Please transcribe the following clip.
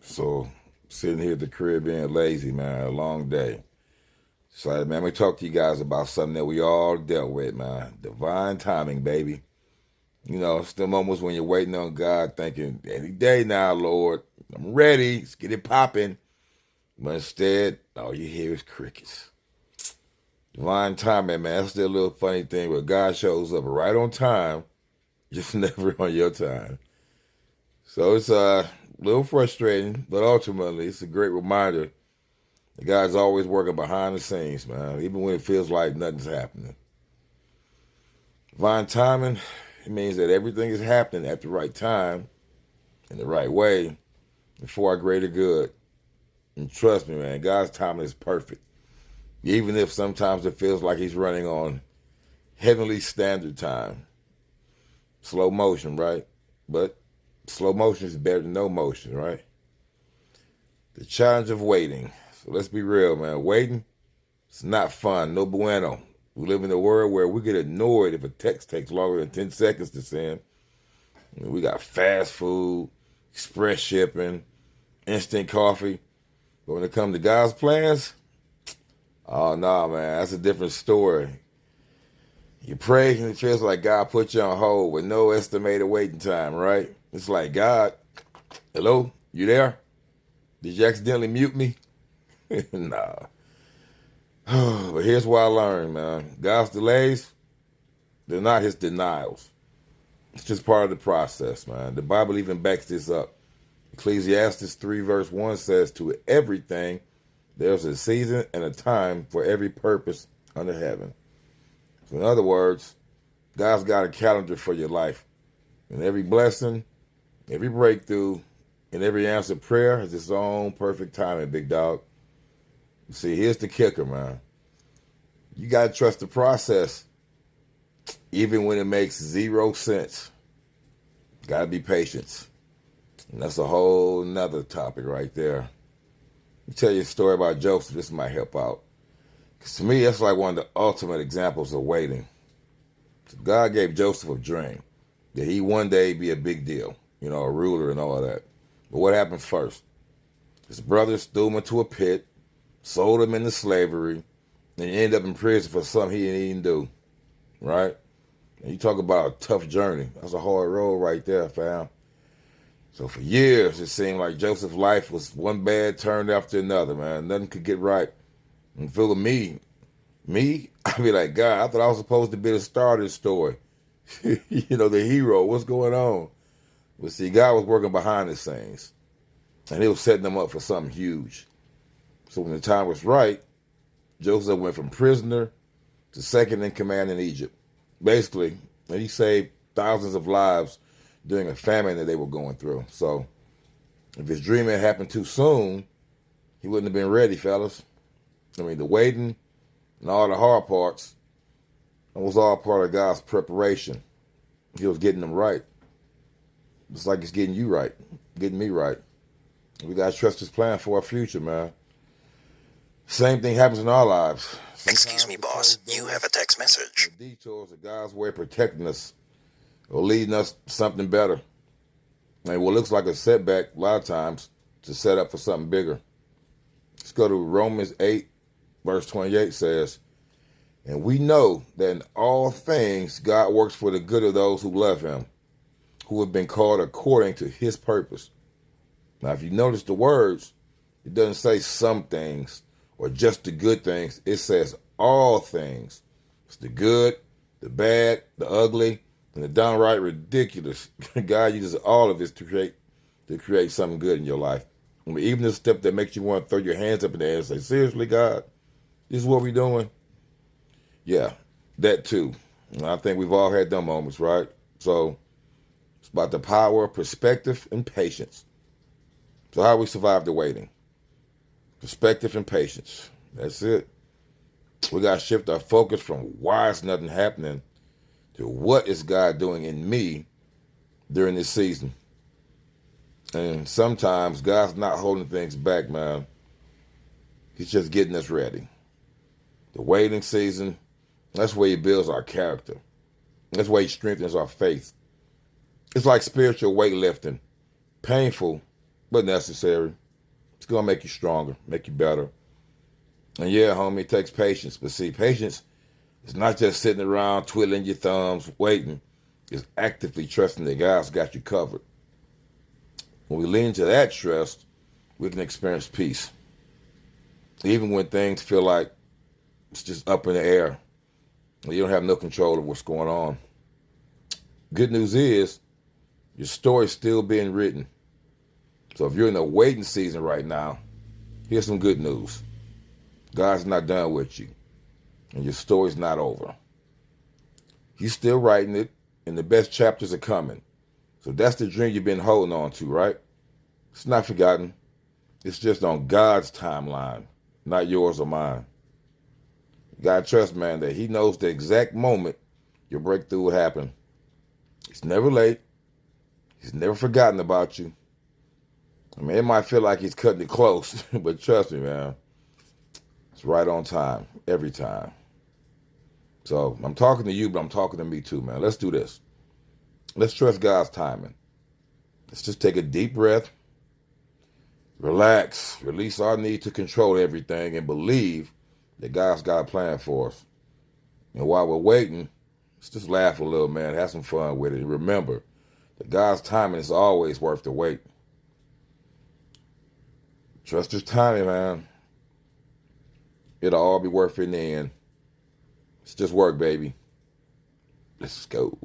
So sitting here at the crib being lazy, man, a long day. So man, we talk to you guys about something that we all dealt with, man. Divine timing, baby. You know, it's the moments when you're waiting on God, thinking, any day now, Lord, I'm ready. Let's get it popping. But instead, all you hear is crickets. Divine timing, man. That's still a little funny thing, but God shows up right on time, just never on your time. So it's a little frustrating, but ultimately it's a great reminder that God's always working behind the scenes, man, even when it feels like nothing's happening. Divine timing, it means that everything is happening at the right time, in the right way, and for our greater good. And trust me, man, God's timing is perfect. Even if sometimes it feels like he's running on heavenly standard time. Slow motion, right? But slow motion is better than no motion, right? The challenge of waiting. So let's be real, man. Waiting, it's not fun. No bueno. We live in a world where we get annoyed if a text takes longer than 10 seconds to send. We got fast food, express shipping, instant coffee. But when it comes to God's plans, oh, no, man, that's a different story. You pray and it feels like God put you on hold with no estimated waiting time, right? It's like, God, hello, you there? Did you accidentally mute me? Nah. But here's what I learned, man. God's delays, they're not his denials. It's just part of the process, man. The Bible even backs this up. Ecclesiastes 3 verse 1 says, to everything there's a season and a time for every purpose under heaven. So in other words, God's got a calendar for your life. And every blessing, every breakthrough, and every answered prayer has its own perfect timing, big dog. See, here's the kicker, man. You got to trust the process, even when it makes zero sense. Got to be patient. And that's a whole nother topic right there. Let me tell you a story about Joseph. This might help out. Because to me, that's like one of the ultimate examples of waiting. So God gave Joseph a dream that he one day be a big deal, you know, a ruler and all of that. But what happened first? His brothers threw him into a pit, sold him into slavery, and he ended up in prison for something he didn't even do, right? And you talk about a tough journey. That's a hard road right there, fam. So for years, it seemed like Joseph's life was one bad turn after another, man. Nothing could get right. And for me, I'd be like, God, I thought I was supposed to be the star of this story. You know, the hero. What's going on? But see, God was working behind the scenes. And he was setting them up for something huge. So when the time was right, Joseph went from prisoner to second in command in Egypt. Basically, and he saved thousands of lives during a famine that they were going through. So if his dream had happened too soon, he wouldn't have been ready, fellas. I mean, the waiting and all the hard parts, it was all part of God's preparation. He was getting them right. Just like he's getting you right, getting me right. We got to trust his plan for our future, man. Same thing happens in our lives. Excuse me, boss. You have a text message. The detours of God's way of protecting us or leading us to something better. And what looks like a setback, a lot of times, to set up for something bigger. Let's go to Romans 8, verse 28 says, and we know that in all things God works for the good of those who love him, who have been called according to his purpose. Now, if you notice the words, it doesn't say some things or just the good things. It says all things. It's the good, the bad, the ugly, and the downright ridiculous. God uses all of this to create something good in your life. I mean, even the step that makes you want to throw your hands up in the air and say, seriously, God, this is what we're doing? Yeah, that too. And I think we've all had them moments, right? So it's about the power of perspective and patience. So how we survive the waiting? Perspective and patience. That's it. We got to shift our focus from why is nothing happening to what is God doing in me during this season. And sometimes God's not holding things back, man. He's just getting us ready. The waiting season, that's where he builds our character. That's where he strengthens our faith. It's like spiritual weightlifting. Painful, but necessary. It's going to make you stronger, make you better. And yeah, homie, it takes patience. But see, patience is not just sitting around twiddling your thumbs, waiting. It's actively trusting that God's got you covered. When we lean into that trust, we can experience peace. Even when things feel like it's just up in the air, you don't have no control of what's going on. Good news is, your story's still being written. So if you're in a waiting season right now, here's some good news. God's not done with you, and your story's not over. He's still writing it, and the best chapters are coming. So that's the dream you've been holding on to, right? It's not forgotten. It's just on God's timeline, not yours or mine. You gotta trust, man, that He knows the exact moment your breakthrough will happen. It's never late. He's never forgotten about you. I mean, it might feel like He's cutting it close, but trust me, man, it's right on time, every time. So I'm talking to you, but I'm talking to me too, man. Let's do this. Let's trust God's timing. Let's just take a deep breath, relax, release our need to control everything, and believe that God's got a plan for us. And while we're waiting, let's just laugh a little, man. Have some fun with it. And remember that God's timing is always worth the wait. Trust His timing, man. It'll all be worth it in the end. It's just work, baby. Let's go.